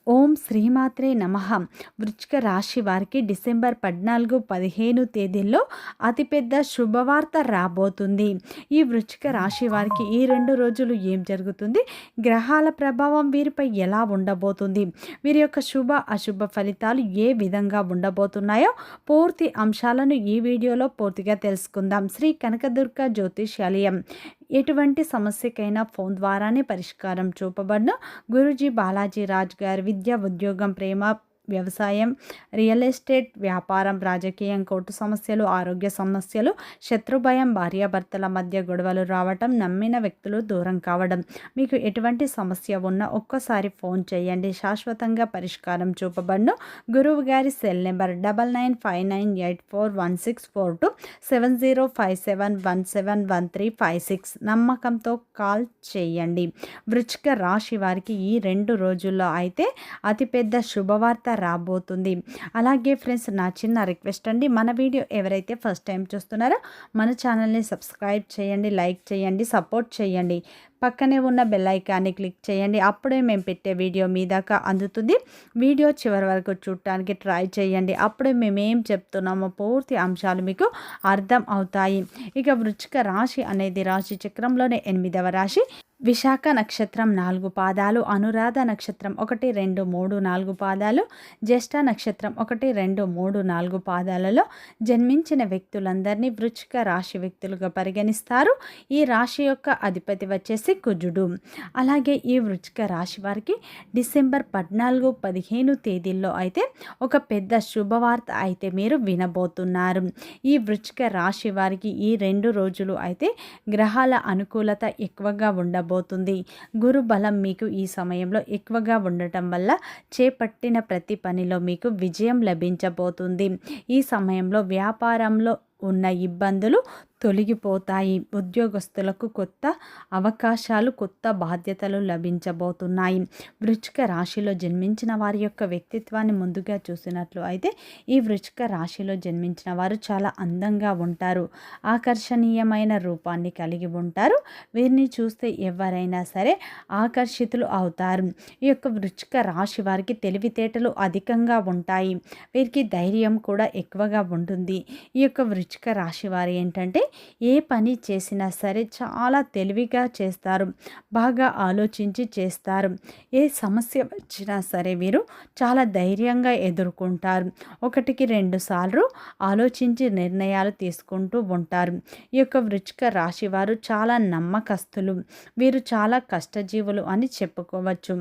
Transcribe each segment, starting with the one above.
ఓం శ్రీమాత్రే నమః. వృశ్చిక రాశి వారికి డిసెంబర్ 14, 15 తేదీల్లో అతిపెద్ద శుభవార్త రాబోతుంది. ఈ వృశ్చిక రాశి వారికి ఈ 2 రోజులు ఏం జరుగుతుంది, గ్రహాల ప్రభావం వీరిపై ఎలా ఉండబోతుంది, వీరి యొక్క శుభ అశుభ ఫలితాలు ఏ విధంగా ఉండబోతున్నాయో పూర్తి అంశాలను ఈ వీడియోలో పూర్తిగా తెలుసుకుందాం. శ్రీ కనకదుర్గ జ్యోతిష్యాలయం. ఎటువంటి సమస్యకైనా ఫోన్ ద్వారానే పరిష్కారం చూపబడును. గురూజీ బాలాజీ రాజ్ గారి విద్య, ఉద్యోగం, ప్రేమ, వ్యవసాయం, రియల్ ఎస్టేట్, వ్యాపారం, రాజకీయం, కోర్టు సమస్యలు, ఆరోగ్య సమస్యలు, శత్రుభయం, భార్యాభర్తల మధ్య గొడవలు రావటం, నమ్మిన వ్యక్తులు దూరం కావడం, మీకు ఎటువంటి సమస్య ఉన్నా ఒక్కసారి ఫోన్ చేయండి, శాశ్వతంగా పరిష్కారం చూపబడును. గురువు గారి సెల్ నెంబర్ 9959841642 7057171356. నమ్మకంతో కాల్ చేయండి. వృశ్చిక రాశి వారికి ఈ 2 రోజుల్లో అయితే అతిపెద్ద శుభవార్త రాబోతుంది. అలాగే ఫ్రెండ్స్, నా చిన్న రిక్వెస్ట్ అండి, మన వీడియో ఎవరైతే ఫస్ట్ టైం చూస్తున్నారో మన ఛానల్ని సబ్స్క్రైబ్ చేయండి, లైక్ చేయండి, సపోర్ట్ చేయండి. పక్కనే ఉన్న బెల్ ఐకాన్ని క్లిక్ చేయండి. అప్పుడే మేము పెట్టే వీడియో మీ దాకా అందుతుంది. వీడియో చివరి వరకు చూడటానికి ట్రై చేయండి. అప్పుడే మేము ఏం చెప్తున్నామో పూర్తి అంశాలు మీకు అర్థం అవుతాయి. ఇక వృశ్చిక రాశి అనేది రాశి చక్రంలోనే 8వ రాశి. విశాఖ నక్షత్రం 4 పాదాలు, అనురాధ నక్షత్రం 1, 2, 3, 4 పాదాలు, జ్యేష్ఠ నక్షత్రం 1, 2, 3, 4 పాదాలలో జన్మించిన వ్యక్తులందరినీ వృశ్చిక రాశి వ్యక్తులుగా పరిగణిస్తారు. ఈ రాశి యొక్క అధిపతి వచ్చేసి కుజుడు. అలాగే ఈ వృశ్చిక రాశి వారికి డిసెంబర్ 14, 15 తేదీల్లో అయితే ఒక పెద్ద శుభవార్త అయితే మీరు వినబోతున్నారు. ఈ వృశ్చిక రాశి వారికి ఈ 2 రోజులు అయితే గ్రహాల అనుకూలత ఎక్కువగా ఉండబోతుంది. గురు బలం మీకు ఈ సమయంలో ఎక్కువగా ఉండటం వల్ల చేపట్టిన ప్రతి పనిలో మీకు విజయం లభించబోతుంది. ఈ సమయంలో వ్యాపారంలో ఉన్న ఇబ్బందులు తొలగిపోతాయి. ఉద్యోగస్తులకు కొత్త అవకాశాలు, కొత్త బాధ్యతలు లభించబోతున్నాయి. వృశ్చిక రాశిలో జన్మించిన వారి యొక్క వ్యక్తిత్వాన్ని ముందుగా చూసినట్లు అయితే ఈ వృశ్చిక రాశిలో జన్మించిన వారు చాలా అందంగా ఉంటారు, ఆకర్షణీయమైన రూపాన్ని కలిగి ఉంటారు. వీరిని చూస్తే ఎవరైనా సరే ఆకర్షితులు అవుతారు. ఈ యొక్క వృశ్చిక రాశి వారికి తెలివితేటలు అధికంగా ఉంటాయి. వీరికి ధైర్యం కూడా ఎక్కువగా ఉంటుంది. ఈ యొక్క వృశ్చిక రాశి వారు ఏంటంటే ఏ పని చేసినా సరే చాలా తెలివిగా చేస్తారు, బాగా ఆలోచించి చేస్తారు. ఏ సమస్య వచ్చినా సరే వీరు చాలా ధైర్యంగా ఎదుర్కొంటారు. 1కి 2 సార్లు ఆలోచించి నిర్ణయాలు తీసుకుంటూ ఉంటారు. ఈ యొక్క వృశ్చిక రాశి వారు చాలా నమ్మకస్తులు. వీరు చాలా కష్టజీవులు అని చెప్పుకోవచ్చు.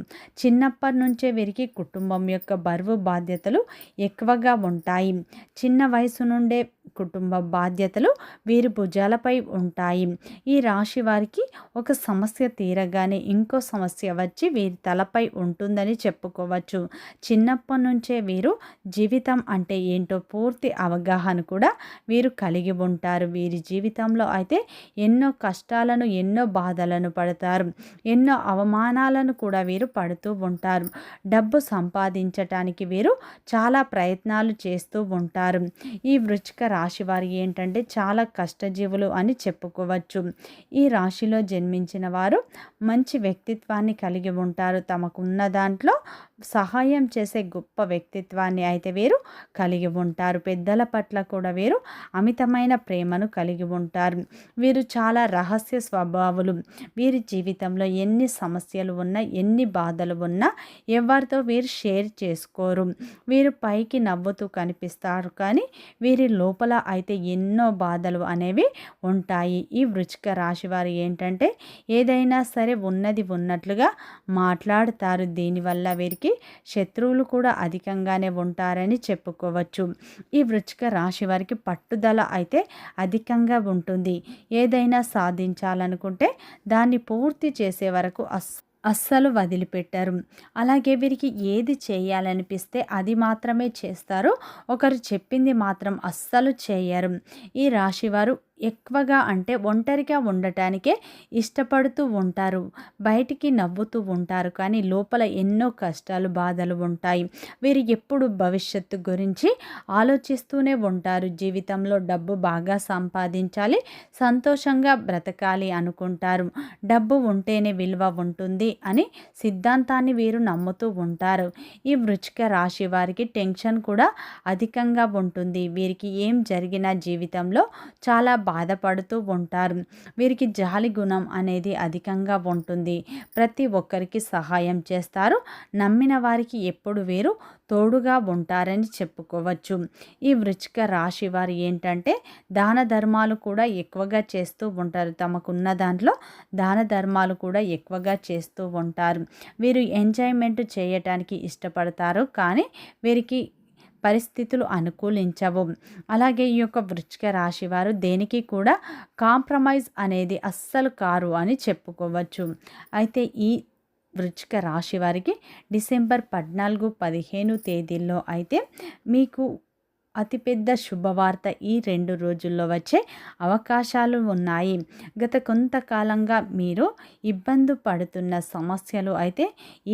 చిన్నప్పటి నుంచే వీరికి కుటుంబం యొక్క బరువు బాధ్యతలు ఎక్కువగా ఉంటాయి. చిన్న వయసు నుండే కుటుంబ బాధ్యతలు వీరి భుజాలపై ఉంటాయి. ఈ రాశి వారికి ఒక సమస్య తీరగానే ఇంకో సమస్య వచ్చి వీరి తలపై ఉంటుందని చెప్పుకోవచ్చు. చిన్నప్పటి నుంచే వీరు జీవితం అంటే ఏంటో పూర్తి అవగాహన కూడా వీరు కలిగి ఉంటారు. వీరి జీవితంలో అయితే ఎన్నో కష్టాలను, ఎన్నో బాధలను పడతారు, ఎన్నో అవమానాలను కూడా వీరు పడుతూ ఉంటారు. డబ్బు సంపాదించటానికి వీరు చాలా ప్రయత్నాలు చేస్తూ ఉంటారు. ఈ వృశ్చిక రాశి వారు ఏంటంటే చాలా కష్టజీవులు అని చెప్పుకోవచ్చు. ఈ రాశిలో జన్మించిన వారు మంచి వ్యక్తిత్వాన్ని కలిగి ఉంటారు. తమకున్న దాంట్లో సహాయం చేసే గొప్ప వ్యక్తిత్వాన్ని అయితే వీరు కలిగి ఉంటారు. పెద్దల పట్ల కూడా వీరు అమితమైన ప్రేమను కలిగి ఉంటారు. వీరు చాలా రహస్య స్వభావులు. వీరి జీవితంలో ఎన్ని సమస్యలు ఉన్నా, ఎన్ని బాధలు ఉన్నా ఎవరితో వీరు షేర్ చేసుకోరు. వీరు పైకి నవ్వుతూ కనిపిస్తారు, కానీ వీరి లోపల అయితే ఎన్నో బాధలు అనేవి ఉంటాయి. ఈ వృశ్చిక రాశి వారు ఏంటంటే ఏదైనా సరే ఉన్నది ఉన్నట్లుగా మాట్లాడతారు. దీనివల్ల వీరికి శత్రువులు కూడా అధికంగానే ఉంటారని చెప్పుకోవచ్చు. ఈ వృశ్చిక రాశి వారికి పట్టుదల అయితే అధికంగా ఉంటుంది. ఏదైనా సాధించాలనుకుంటే దాన్ని పూర్తి చేసే వరకు అస్సలు వదిలిపెట్టారు. అలాగే వీరికి ఏది చేయాలనిపిస్తే అది మాత్రమే చేస్తారు. ఒకరు చెప్పింది మాత్రం అస్సలు చేయరు. ఈ రాశివారు ఎక్కువగా అంటే ఒంటరిగా ఉండటానికే ఇష్టపడుతూ ఉంటారు. బయటికి నవ్వుతూ ఉంటారు, కానీ లోపల ఎన్నో కష్టాలు బాధలు ఉంటాయి. వీరు ఎప్పుడు భవిష్యత్తు గురించి ఆలోచిస్తూనే ఉంటారు. జీవితంలో డబ్బు బాగా సంపాదించాలి, సంతోషంగా బ్రతకాలి అనుకుంటారు. డబ్బు ఉంటేనే విలువ ఉంటుంది అని సిద్ధాంతాన్ని వీరు నమ్ముతూ ఉంటారు. ఈ వృశ్చిక రాశి వారికి టెన్షన్ కూడా అధికంగా ఉంటుంది. వీరికి ఏం జరిగినా జీవితంలో చాలా బాధపడుతూ ఉంటారు. వీరికి జాలి గుణం అనేది అధికంగా ఉంటుంది. ప్రతి ఒక్కరికి సహాయం చేస్తారు. నమ్మిన వారికి ఎప్పుడు వీరు తోడుగా ఉంటారని చెప్పుకోవచ్చు. ఈ వృశ్చిక రాశి వారు ఏంటంటే దాన ధర్మాలు కూడా ఎక్కువగా చేస్తూ ఉంటారు. తమకున్న దాంట్లో దాన ధర్మాలు కూడా ఎక్కువగా చేస్తూ ఉంటారు. వీరు ఎంజాయ్మెంట్ చేయటానికి ఇష్టపడతారు, కానీ వీరికి పరిస్థితులు అనుకూలించవు. అలాగే ఈ యొక్క వృశ్చిక రాశి వారు దేనికి కూడా కాంప్రమైజ్ అనేది అస్సలు కారు అని చెప్పుకోవచ్చు. అయితే ఈ వృశ్చిక రాశి వారికి డిసెంబర్ 14, 15 తేదీల్లో అయితే మీకు అతిపెద్ద శుభవార్త ఈ 2 రోజుల్లో వచ్చే అవకాశాలు ఉన్నాయి. గత కొంతకాలంగా మీరు ఇబ్బంది పడుతున్న సమస్యలు అయితే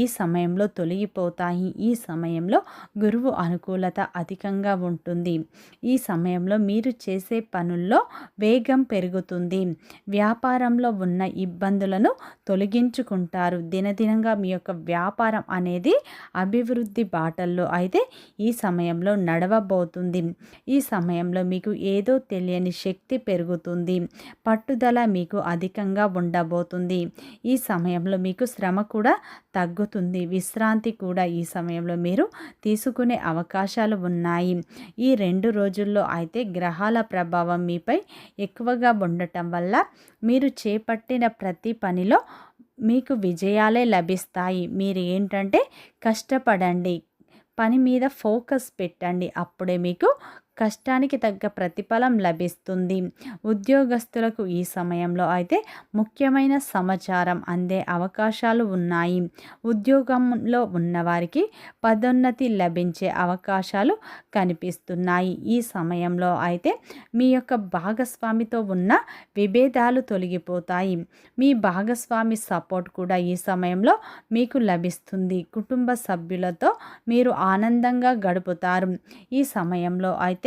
ఈ సమయంలో తొలగిపోతాయి. ఈ సమయంలో గురువు అనుకూలత అధికంగా ఉంటుంది. ఈ సమయంలో మీరు చేసే పనుల్లో వేగం పెరుగుతుంది. వ్యాపారంలో ఉన్న ఇబ్బందులను తొలగించుకుంటారు. దినదినంగా మీ యొక్క వ్యాపారం అనేది అభివృద్ధి బాటల్లో అయితే ఈ సమయంలో నడవబోతుంది. ఈ సమయంలో మీకు ఏదో తెలియని శక్తి పెరుగుతుంది. పట్టుదల మీకు అధికంగా ఉండబోతుంది. ఈ సమయంలో మీకు శ్రమ కూడా తగ్గుతుంది. విశ్రాంతి కూడా ఈ సమయంలో మీరు తీసుకునే అవకాశాలు ఉన్నాయి. ఈ 2 రోజుల్లో అయితే గ్రహాల ప్రభావం మీపై ఎక్కువగా ఉండటం వల్ల మీరు చేపట్టిన ప్రతి పనిలో మీకు విజయాలే లభిస్తాయి. మీరు ఏంటంటే కష్టపడండి, పని మీద ఫోకస్ పెట్టండి, అప్పుడే మీకు కష్టానికి తగ్గ ప్రతిఫలం లభిస్తుంది. ఉద్యోగస్తులకు ఈ సమయంలో అయితే ముఖ్యమైన సమాచారం అందే అవకాశాలు ఉన్నాయి. ఉద్యోగంలో ఉన్నవారికి పదోన్నతి లభించే అవకాశాలు కనిపిస్తున్నాయి. ఈ సమయంలో అయితే మీ యొక్క భాగస్వామితో ఉన్న విభేదాలు తొలగిపోతాయి. మీ భాగస్వామి సపోర్ట్ కూడా ఈ సమయంలో మీకు లభిస్తుంది. కుటుంబ సభ్యులతో మీరు ఆనందంగా గడుపుతారు. ఈ సమయంలో అయితే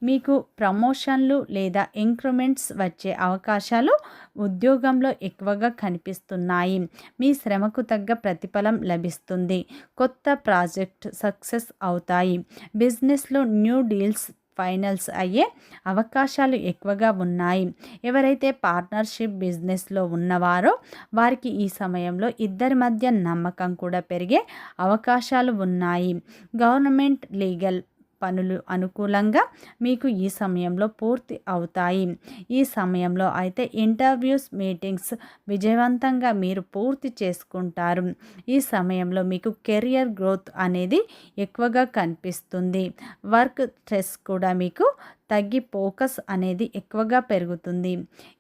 మీకు ప్రమోషన్లు లేదా ఇంక్రిమెంట్స్ వచ్చే అవకాశాలు ఉద్యోగంలో ఎక్కువగా కనిపిస్తున్నాయి. మీ శ్రమకు తగ్గ ప్రతిఫలం లభిస్తుంది. కొత్త ప్రాజెక్ట్ సక్సెస్ అవుతాయి. బిజినెస్లో న్యూ డీల్స్ ఫైనల్స్ అయ్యే అవకాశాలు ఎక్కువగా ఉన్నాయి. ఎవరైతే పార్ట్నర్షిప్ బిజినెస్లో ఉన్నవారో వారికి ఈ సమయంలో ఇద్దరి మధ్య నమ్మకం కూడా పెరిగే అవకాశాలు ఉన్నాయి. గవర్నమెంట్ లీగల్ పనులు అనుకూలంగా మీకు ఈ సమయంలో పూర్తి అవుతాయి. ఈ సమయంలో అయితే ఇంటర్వ్యూస్, మీటింగ్స్ విజయవంతంగా మీరు పూర్తి చేసుకుంటారు. ఈ సమయంలో మీకు కెరియర్ గ్రోత్ అనేది ఎక్కువగా కనిపిస్తుంది. వర్క్ స్ట్రెస్ కూడా మీకు తగ్గి ఫోకస్ అనేది ఎక్కువగా పెరుగుతుంది.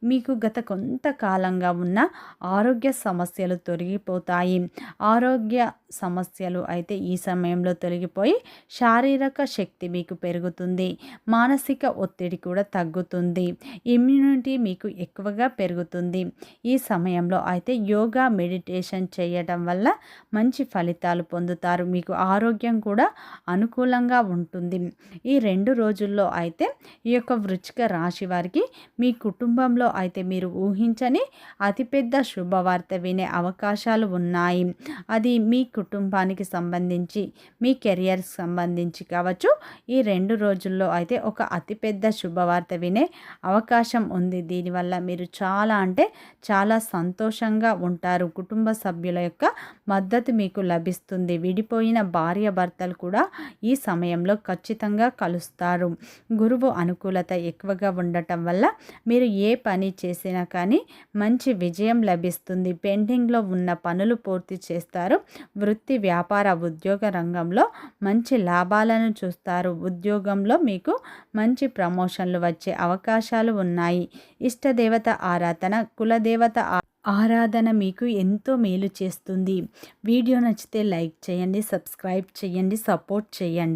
మీకు గత కొంతకాలంగా ఉన్న ఆరోగ్య సమస్యలు తొలగిపోతాయి. ఆరోగ్య సమస్యలు అయితే ఈ సమయంలో తొలగిపోయి శారీరక శక్తి మీకు పెరుగుతుంది. మానసిక ఒత్తిడి కూడా తగ్గుతుంది. ఇమ్యూనిటీ మీకు ఎక్కువగా పెరుగుతుంది. ఈ సమయంలో అయితే యోగా, మెడిటేషన్ చేయడం వల్ల మంచి ఫలితాలు పొందుతారు. మీకు ఆరోగ్యం కూడా అనుకూలంగా ఉంటుంది. ఈ 2 రోజుల్లో అయితే ఈ యొక్క వృశ్చిక రాశి వారికి మీ కుటుంబంలో అయితే మీరు ఊహించని అతిపెద్ద శుభవార్త వినే అవకాశాలు ఉన్నాయి. అది మీ కుటుంబానికి సంబంధించి, మీ కెరియర్కి సంబంధించి కావచ్చు. ఈ 2 రోజుల్లో అయితే ఒక అతిపెద్ద శుభవార్త వినే అవకాశం ఉంది. దీనివల్ల మీరు చాలా అంటే చాలా సంతోషంగా ఉంటారు. కుటుంబ సభ్యుల యొక్క మద్దతు మీకు లభిస్తుంది. విడిపోయిన భార్య భర్తలు కూడా ఈ సమయంలో ఖచ్చితంగా కలుస్తారు. గురువు అనుకూలత ఎక్కువగా ఉండటం వల్ల మీరు ఏ పని చేసినా కానీ మంచి విజయం లభిస్తుంది. పెండింగ్లో ఉన్న పనులు పూర్తి చేస్తారు. వృత్తి, వ్యాపార, ఉద్యోగ రంగంలో మంచి లాభాలను చూస్తారు. ఉద్యోగంలో మీకు మంచి ప్రమోషన్లు వచ్చే అవకాశాలు ఉన్నాయి. ఇష్టదేవత ఆరాధన, కులదేవత ఆరాధన మీకు ఎంతో మేలు చేస్తుంది. వీడియో నచ్చితే లైక్ చేయండి, సబ్స్క్రైబ్ చేయండి, సపోర్ట్ చేయండి.